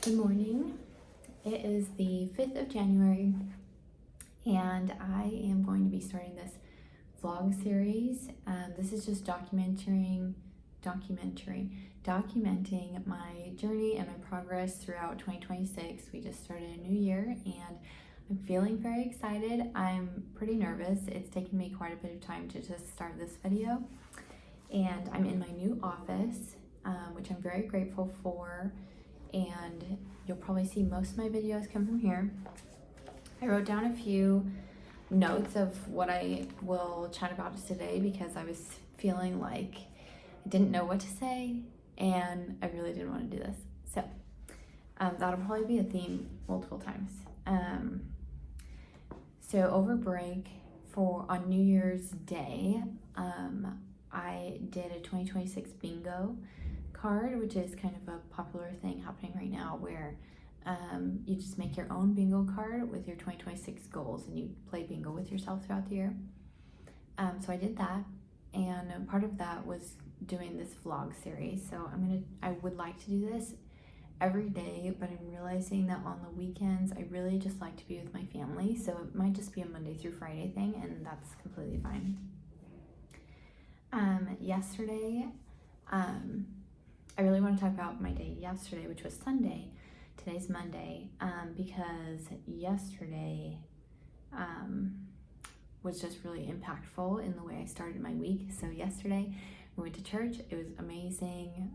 Good morning. It is the 5th of January and I am going to be starting this vlog series. This is just documenting my journey and my progress throughout 2026. We just started a new year and I'm feeling very excited. I'm pretty nervous. It's taken me quite a bit of time to just start this video, and I'm in my new office, which I'm very grateful for. And you'll probably see most of my videos come from here. I wrote down a few notes of what I will chat about today because I was feeling like I didn't know what to say and I really didn't want to do this. So that'll probably be a theme multiple times. So over break on New Year's Day, I did a 2026 bingo card, which is kind of a popular thing happening right now, where you just make your own bingo card with your 2026 goals and you play bingo with yourself throughout the year. So I did that, and part of that was doing this vlog series. So I would like to do this every day, but I'm realizing that on the weekends I really just like to be with my family, so it might just be a Monday through Friday thing, and that's completely fine. Yesterday, I really want to talk about my day yesterday, which was Sunday. Today's Monday, because yesterday was just really impactful in the way I started my week. So yesterday we went to church. It was amazing.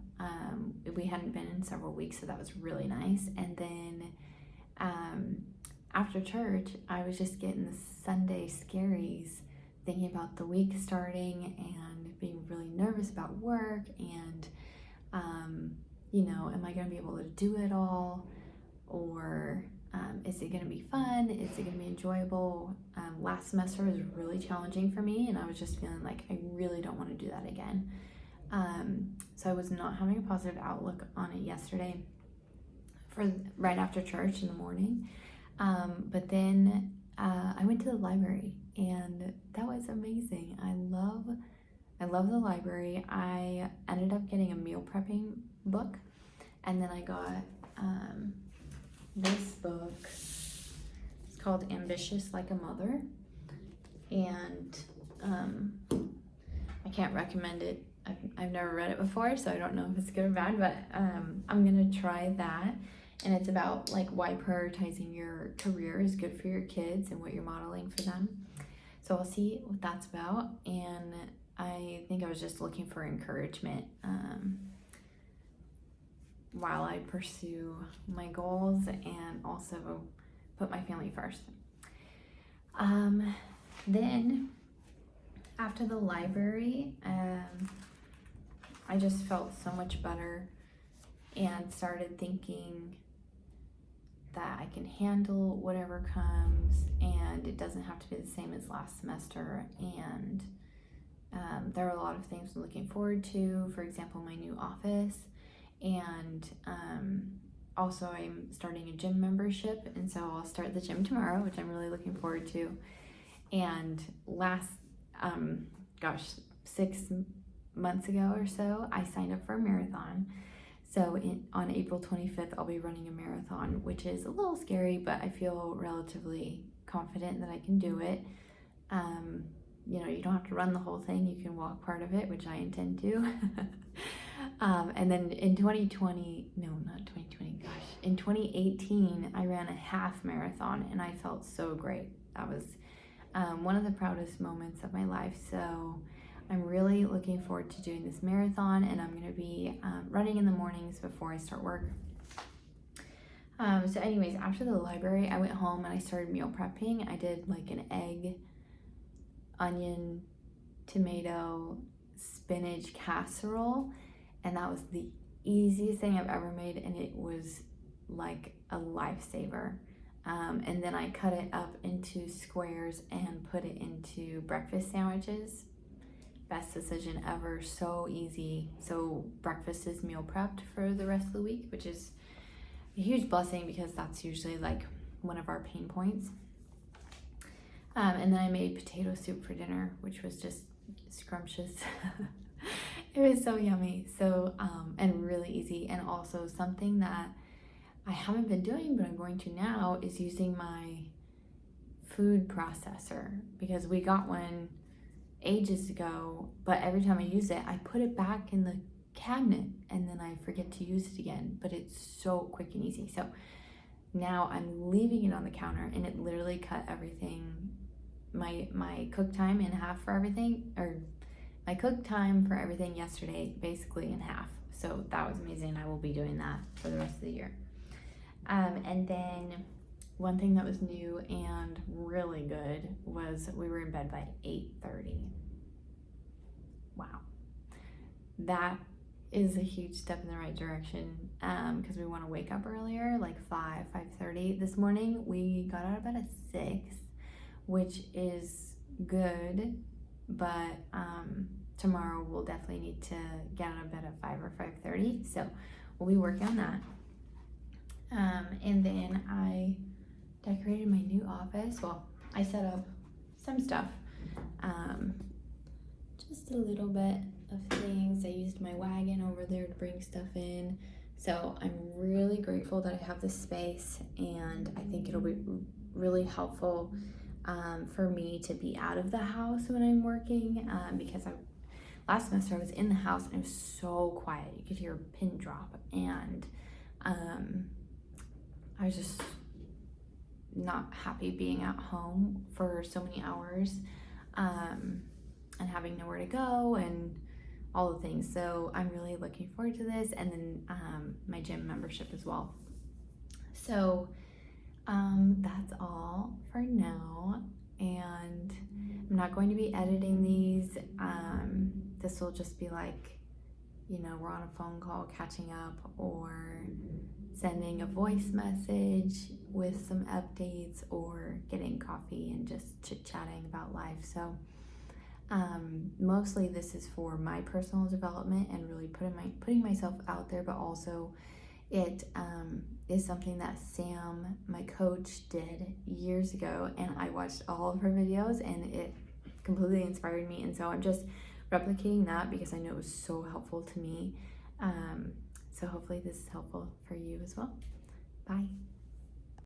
We hadn't been in several weeks, so that was really nice. And then after church, I was just getting the Sunday scaries, thinking about the week starting and being really nervous about work and am I going to be able to do it all, or is it going to be fun? Is it going to be enjoyable? Last semester was really challenging for me, and I was just feeling like I really don't want to do that again. So I was not having a positive outlook on it yesterday right after church in the morning. But then I went to the library, and that was amazing. I love the library. I ended up getting a meal prepping book, and then I got this book. It's called Ambitious Like a Mother, and I can't recommend it. I've never read it before, so I don't know if it's good or bad, but I'm gonna try that. And it's about like why prioritizing your career is good for your kids and what you're modeling for them. So I'll see what that's about, and I think I was just looking for encouragement while I pursue my goals and also put my family first. Then after the library, I just felt so much better and started thinking that I can handle whatever comes, and it doesn't have to be the same as last semester. And there are a lot of things I'm looking forward to, for example, my new office, and also I'm starting a gym membership, and so I'll start the gym tomorrow, which I'm really looking forward to. And 6 months ago or so, I signed up for a marathon. So on April 25th, I'll be running a marathon, which is a little scary, but I feel relatively confident that I can do it. You don't have to run the whole thing. You can walk part of it, which I intend to. And then in 2018, I ran a half marathon, and I felt so great. That was one of the proudest moments of my life. So I'm really looking forward to doing this marathon, and I'm going to be running in the mornings before I start work. So anyways, after the library, I went home and I started meal prepping. I did like an egg, onion, tomato, spinach casserole, and that was the easiest thing I've ever made, and it was like a lifesaver. And then I cut it up into squares and put it into breakfast sandwiches. Best decision ever, so easy. So breakfast is meal prepped for the rest of the week, which is a huge blessing because that's usually like one of our pain points. And then I made potato soup for dinner, which was just scrumptious. It was so yummy, so and really easy, and also something that I haven't been doing, but I'm going to now, is using my food processor, because we got one ages ago, but every time I use it, I put it back in the cabinet and then I forget to use it again, but it's so quick and easy. So now I'm leaving it on the counter, and it literally cut everything, my cook time in half for everything, or my cook time for everything yesterday basically in half. So that was amazing. I will be doing that for the rest of the year. And then one thing that was new and really good was we were in bed by 8:30. Wow. That is a huge step in the right direction, because we want to wake up earlier, like 5:30. This morning we got out of bed at 6, which is good, but tomorrow we'll definitely need to get out of bed at 5 or 5:30, so we'll be working on that. And then I decorated my new office. Well, I set up some stuff, just a little bit of things. I used my wagon over there to bring stuff in. So I'm really grateful that I have this space, and I think it'll be really helpful for me to be out of the house when I'm working, because last semester I was in the house and it was so quiet. You could hear a pin drop, and I was just not happy being at home for so many hours, and having nowhere to go and all the things. So I'm really looking forward to this, and then my gym membership as well. So that's all for now, and I'm not going to be editing these. This will just be like, we're on a phone call catching up, or sending a voice message with some updates, or getting coffee and just chit-chatting about life. So mostly this is for my personal development and really putting myself out there, but also it is something that Sam, my coach, did years ago, and I watched all of her videos and it completely inspired me, and so I'm just replicating that because I know it was so helpful to me. So hopefully this is helpful for you as well. Bye.